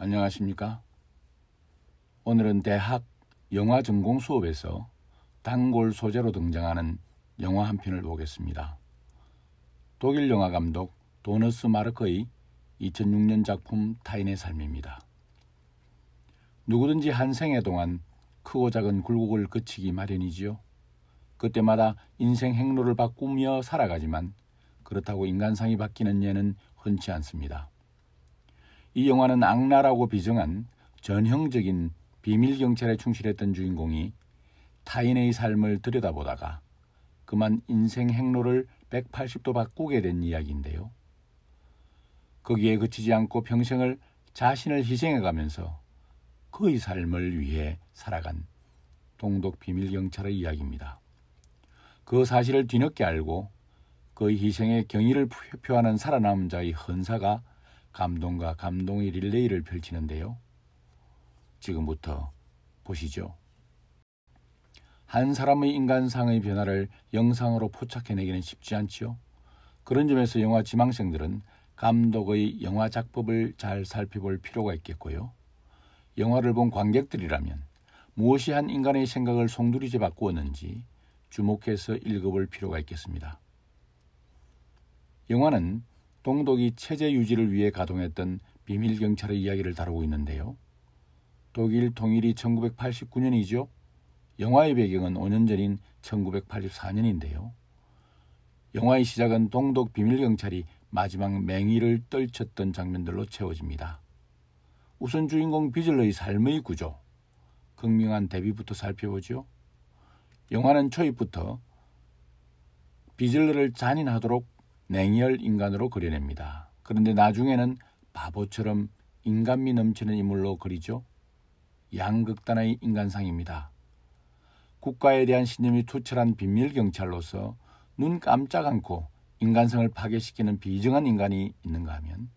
안녕하십니까? 오늘은 대학 영화 전공 수업에서 단골 소재로 등장하는 영화 한 편을 보겠습니다. 독일 영화 감독 도너스 마르크의 2006년 작품 타인의 삶입니다. 누구든지 한 생애 동안 크고 작은 굴곡을 거치기 마련이지요. 그때마다 인생 행로를 바꾸며 살아가지만 그렇다고 인간상이 바뀌는 예는 흔치 않습니다. 이 영화는 악랄하고 비정한 전형적인 비밀경찰에 충실했던 주인공이 타인의 삶을 들여다보다가 그만 인생 행로를 180도 바꾸게 된 이야기인데요. 거기에 그치지 않고 평생을 자신을 희생해가면서 그의 삶을 위해 살아간 동독 비밀경찰의 이야기입니다. 그 사실을 뒤늦게 알고 그의 희생에 경의를 표하는 살아남은 자의 헌사가 감동과 감동의 릴레이를 펼치는데요. 지금부터 보시죠. 한 사람의 인간상의 변화를 영상으로 포착해내기는 쉽지 않지요. 그런 점에서 영화 지망생들은 감독의 영화 작법을 잘 살펴볼 필요가 있겠고요. 영화를 본 관객들이라면 무엇이 한 인간의 생각을 송두리째 바꾸었는지 주목해서 읽어볼 필요가 있겠습니다. 영화는 동독이 체제 유지를 위해 가동했던 비밀경찰의 이야기를 다루고 있는데요. 독일 통일이 1989년이죠. 영화의 배경은 5년 전인 1984년인데요. 영화의 시작은 동독 비밀경찰이 마지막 맹위를 떨쳤던 장면들로 채워집니다. 우선 주인공 비즐러의 삶의 구조, 극명한 대비부터 살펴보죠. 영화는 초입부터 비즐러를 잔인하도록 냉혈 인간으로 그려냅니다. 그런데 나중에는 바보처럼 인간미 넘치는 인물로 그리죠. 양극단의 인간상입니다. 국가에 대한 신념이 투철한 비밀경찰로서 눈 깜짝 않고 인간성을 파괴시키는 비정한 인간이 있는가 하면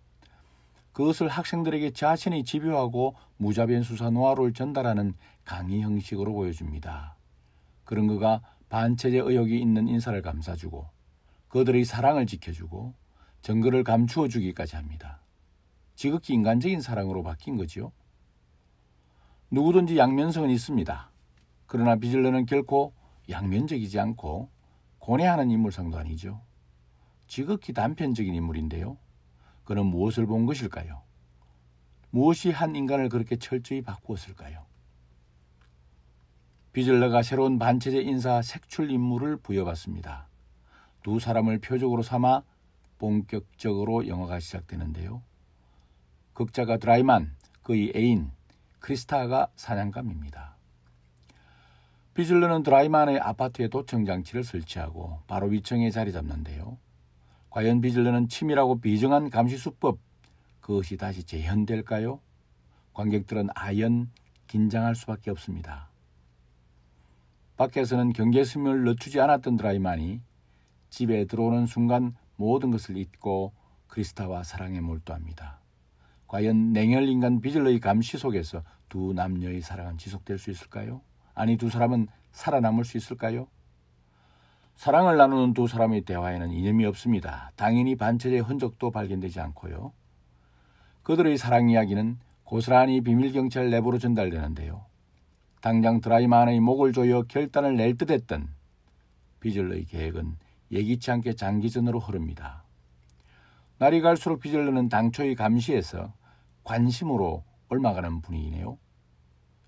그것을 학생들에게 자신이 집요하고 무자비한 수사 노하우를 전달하는 강의 형식으로 보여줍니다. 그런 그가 반체제 의혹이 있는 인사를 감싸주고 그들의 사랑을 지켜주고 증거를 감추어 주기까지 합니다. 지극히 인간적인 사랑으로 바뀐 거지요. 누구든지 양면성은 있습니다. 그러나 비즐러는 결코 양면적이지 않고 고뇌하는 인물상도 아니죠. 지극히 단편적인 인물인데요. 그는 무엇을 본 것일까요? 무엇이 한 인간을 그렇게 철저히 바꾸었을까요? 비즐러가 새로운 반체제 인사 색출 임무를 부여받습니다. 두 사람을 표적으로 삼아 본격적으로 영화가 시작되는데요. 극작가 드라이만, 그의 애인 크리스타가 사냥감입니다. 비즐러는 드라이만의 아파트에 도청장치를 설치하고 바로 위층에 자리 잡는데요. 과연 비즐러는 치밀하고 비정한 감시수법, 그것이 다시 재현될까요? 관객들은 아연 긴장할 수밖에 없습니다. 밖에서는 경계심을 늦추지 않았던 드라이만이 집에 들어오는 순간 모든 것을 잊고 크리스타와 사랑에 몰두합니다. 과연 냉혈인간 비즐러의 감시 속에서 두 남녀의 사랑은 지속될 수 있을까요? 아니, 두 사람은 살아남을 수 있을까요? 사랑을 나누는 두 사람의 대화에는 이념이 없습니다. 당연히 반체제의 흔적도 발견되지 않고요. 그들의 사랑 이야기는 고스란히 비밀경찰 내부로 전달되는데요. 당장 드라이만의 목을 조여 결단을 낼 듯했던 비즐러의 계획은 예기치 않게 장기전으로 흐릅니다. 날이 갈수록 비즐러는 당초의 감시에서 관심으로 옮아가는 분위기네요.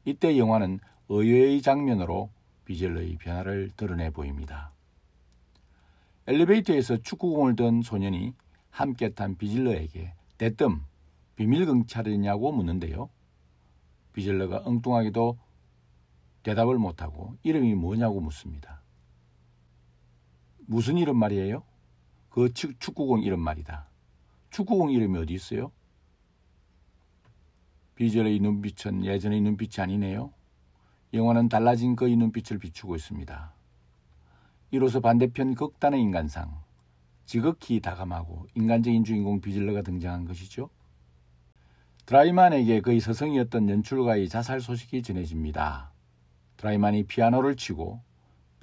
이때 영화는 의외의 장면으로 비즐러의 변화를 드러내 보입니다. 엘리베이터에서 축구공을 든 소년이 함께 탄 비즐러에게 대뜸 비밀경찰이냐고 묻는데요. 비즐러가 엉뚱하게도 대답을 못하고 이름이 뭐냐고 묻습니다. 무슨 이름 말이에요? 그 축구공 이름 말이다. 축구공 이름이 어디 있어요? 비즐러의 눈빛은 예전의 눈빛이 아니네요. 영화는 달라진 그의 눈빛을 비추고 있습니다. 이로써 반대편 극단의 인간상, 지극히 다감하고 인간적인 주인공 비즐러가 등장한 것이죠. 드라이만에게 그의 스승이었던 연출가의 자살 소식이 전해집니다. 드라이만이 피아노를 치고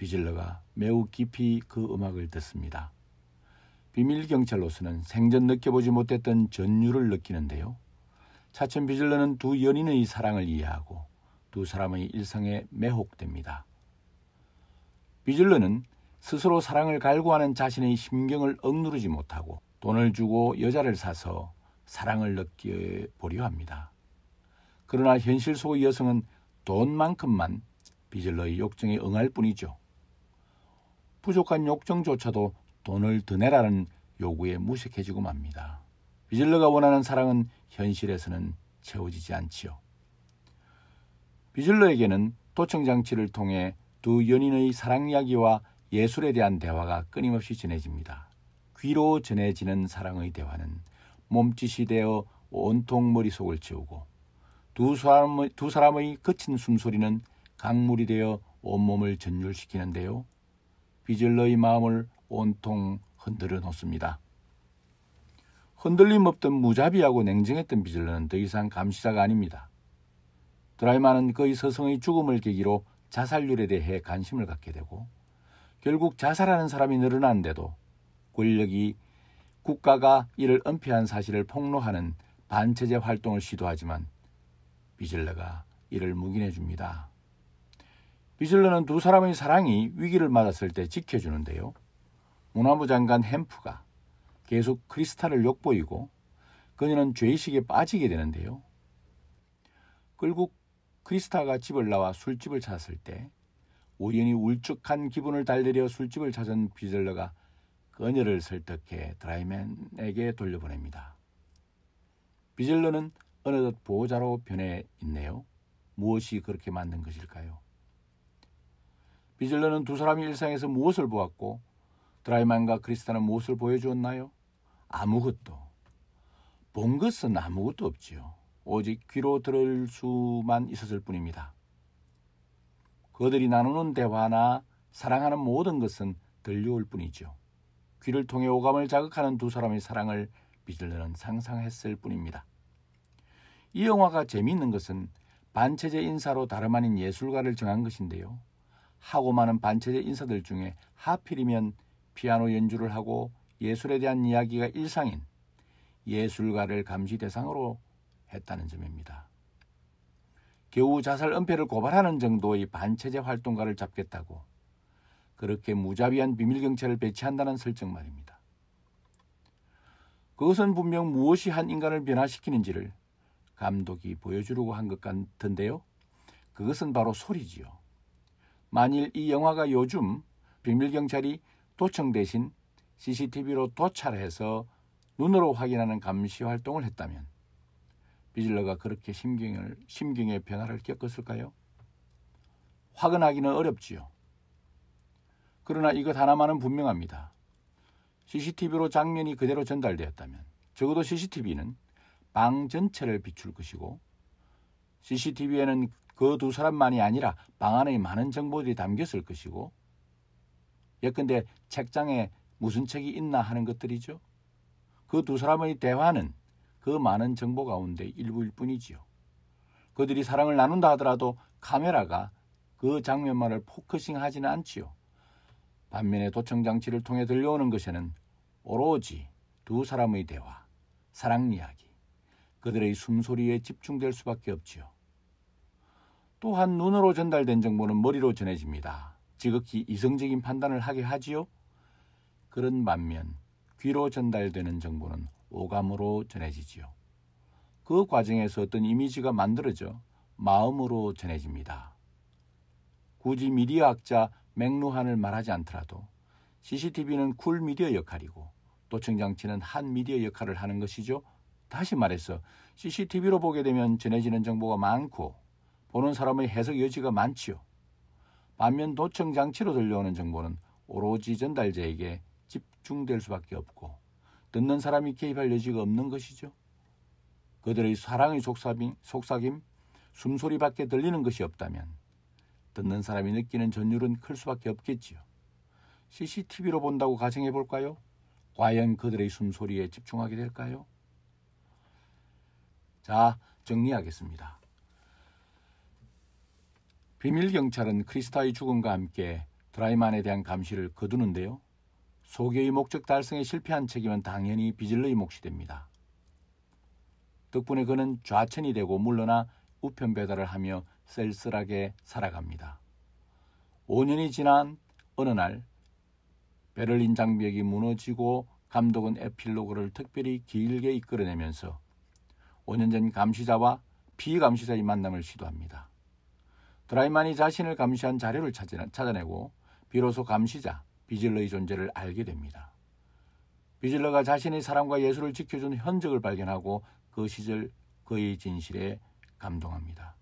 비즐러가 매우 깊이 그 음악을 듣습니다. 비밀경찰로서는 생전 느껴보지 못했던 전율을 느끼는데요. 차츰 비즐러는 두 연인의 사랑을 이해하고 두 사람의 일상에 매혹됩니다. 비즐러는 스스로 사랑을 갈구하는 자신의 심경을 억누르지 못하고 돈을 주고 여자를 사서 사랑을 느껴보려 합니다. 그러나 현실 속의 여성은 돈만큼만 비즐러의 욕정에 응할 뿐이죠. 부족한 욕정조차도 돈을 더 내라는 요구에 무색해지고 맙니다. 비즐러가 원하는 사랑은 현실에서는 채워지지 않지요. 비즐러에게는 도청장치를 통해 두 연인의 사랑 이야기와 예술에 대한 대화가 끊임없이 전해집니다. 귀로 전해지는 사랑의 대화는 몸짓이 되어 온통 머릿속을 채우고 두 사람의 거친 숨소리는 강물이 되어 온몸을 전율시키는데요. 비즐러의 마음을 온통 흔들어 놓습니다. 흔들림 없던 무자비하고 냉정했던 비즐러는 더 이상 감시자가 아닙니다. 드라이마는 그의 서성의 죽음을 계기로 자살률에 대해 관심을 갖게 되고 결국 자살하는 사람이 늘어나는데도 권력이 국가가 이를 은폐한 사실을 폭로하는 반체제 활동을 시도하지만 비즐러가 이를 묵인해 줍니다. 비즐러는 두 사람의 사랑이 위기를 맞았을 때 지켜주는데요. 문화부 장관 햄프가 계속 크리스타를 욕보이고 그녀는 죄의식에 빠지게 되는데요. 결국 크리스타가 집을 나와 술집을 찾았을 때 우연히 울적한 기분을 달래려 술집을 찾은 비즐러가 그녀를 설득해 드라이맨에게 돌려보냅니다. 비즐러는 어느덧 보호자로 변해 있네요. 무엇이 그렇게 만든 것일까요? 비즐러는 두 사람이 일상에서 무엇을 보았고 드라이맨과 크리스타는 무엇을 보여주었나요? 아무것도. 본 것은 아무것도 없지요. 오직 귀로 들을 수만 있었을 뿐입니다. 그들이 나누는 대화나 사랑하는 모든 것은 들려올 뿐이죠. 귀를 통해 오감을 자극하는 두 사람의 사랑을 비즐러는 상상했을 뿐입니다. 이 영화가 재미있는 것은 반체제 인사로 다름 아닌 예술가를 정한 것인데요. 하고 많은 반체제 인사들 중에 하필이면 피아노 연주를 하고 예술에 대한 이야기가 일상인 예술가를 감시 대상으로 했다는 점입니다. 겨우 자살 은폐를 고발하는 정도의 반체제 활동가를 잡겠다고 그렇게 무자비한 비밀경찰을 배치한다는 설정 말입니다. 그것은 분명 무엇이 한 인간을 변화시키는지를 감독이 보여주려고 한 것 같은데요. 그것은 바로 소리지요. 만일 이 영화가 요즘 비밀경찰이 도청 대신 CCTV로 도찰해서 눈으로 확인하는 감시 활동을 했다면 비즐러가 그렇게 심경의 변화를 겪었을까요? 확언하기는 어렵지요. 그러나 이것 하나만은 분명합니다. CCTV로 장면이 그대로 전달되었다면 적어도 CCTV는 방 전체를 비출 것이고 CCTV에는 그 두 사람만이 아니라 방 안에 많은 정보들이 담겼을 것이고 예컨대 책장에 무슨 책이 있나 하는 것들이죠. 그 두 사람의 대화는 그 많은 정보 가운데 일부일 뿐이지요. 그들이 사랑을 나눈다 하더라도 카메라가 그 장면만을 포커싱하지는 않지요. 반면에 도청장치를 통해 들려오는 것에는 오로지 두 사람의 대화, 사랑 이야기, 그들의 숨소리에 집중될 수밖에 없지요. 또한 눈으로 전달된 정보는 머리로 전해집니다. 지극히 이성적인 판단을 하게 하지요. 그런 반면 귀로 전달되는 정보는 오감으로 전해지지요. 그 과정에서 어떤 이미지가 만들어져 마음으로 전해집니다. 굳이 미디어학자 맥루한을 말하지 않더라도 CCTV는 쿨 미디어 역할이고 도청장치는 한 미디어 역할을 하는 것이죠. 다시 말해서 CCTV로 보게 되면 전해지는 정보가 많고 보는 사람의 해석 여지가 많지요. 반면 도청장치로 들려오는 정보는 오로지 전달자에게 집중될 수밖에 없고 듣는 사람이 개입할 여지가 없는 것이죠. 그들의 사랑의 속삭임, 숨소리밖에 들리는 것이 없다면 듣는 사람이 느끼는 전율은 클 수밖에 없겠지요. CCTV로 본다고 가정해 볼까요? 과연 그들의 숨소리에 집중하게 될까요? 자, 정리하겠습니다. 비밀경찰은 크리스타의 죽음과 함께 드라이만에 대한 감시를 거두는데요. 소개의 목적 달성에 실패한 책임은 당연히 비즐러의 몫이 됩니다. 덕분에 그는 좌천이 되고 물러나 우편 배달을 하며 쓸쓸하게 살아갑니다. 5년이 지난 어느 날 베를린 장벽이 무너지고 감독은 에필로그를 특별히 길게 이끌어내면서 5년 전 감시자와 피감시자의 만남을 시도합니다. 드라이만이 자신을 감시한 자료를 찾아내고 비로소 감시자 비즐러의 존재를 알게 됩니다. 비즐러가 자신의 사랑과 예술을 지켜준 흔적을 발견하고 그 시절 그의 진실에 감동합니다.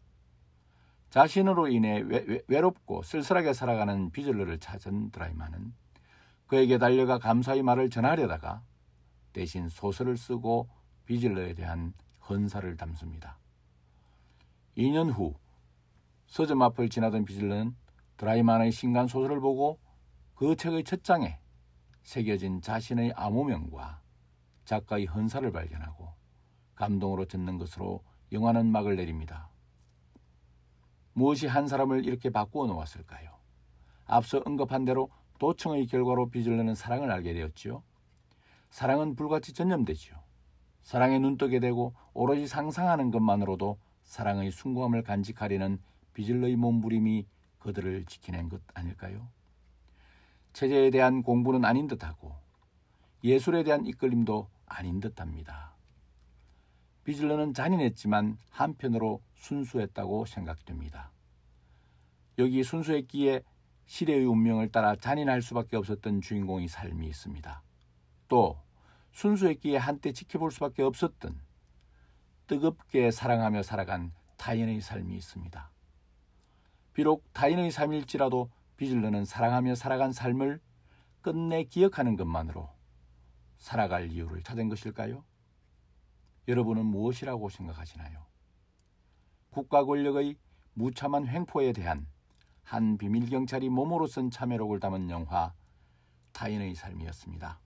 자신으로 인해 외롭고 쓸쓸하게 살아가는 비즐러를 찾은 드라이만은 그에게 달려가 감사의 말을 전하려다가 대신 소설을 쓰고 비즐러에 대한 헌사를 담습니다. 2년 후 서점 앞을 지나던 비즐러는 드라이만의 신간 소설을 보고 그 책의 첫 장에 새겨진 자신의 암호명과 작가의 헌사를 발견하고 감동으로 젖는 것으로 영화는 막을 내립니다. 무엇이 한 사람을 이렇게 바꾸어 놓았을까요? 앞서 언급한 대로 도청의 결과로 비즐러는 사랑을 알게 되었지요. 사랑은 불같이 전염되지요. 사랑에 눈뜨게 되고 오로지 상상하는 것만으로도 사랑의 숭고함을 간직하려는 비즐러의 몸부림이 그들을 지켜낸 것 아닐까요? 체제에 대한 공부는 아닌 듯하고 예술에 대한 이끌림도 아닌 듯합니다. 비즐러는 잔인했지만 한편으로 순수했다고 생각됩니다. 여기 순수했기에 시대의 운명을 따라 잔인할 수밖에 없었던 주인공의 삶이 있습니다. 또 순수했기에 한때 지켜볼 수밖에 없었던 뜨겁게 사랑하며 살아간 타인의 삶이 있습니다. 비록 타인의 삶일지라도 비즐러는 사랑하며 살아간 삶을 끝내 기억하는 것만으로 살아갈 이유를 찾은 것일까요? 여러분은 무엇이라고 생각하시나요? 국가 권력의 무참한 횡포에 대한 한 비밀경찰이 몸으로 쓴 참회록을 담은 영화 타인의 삶이었습니다.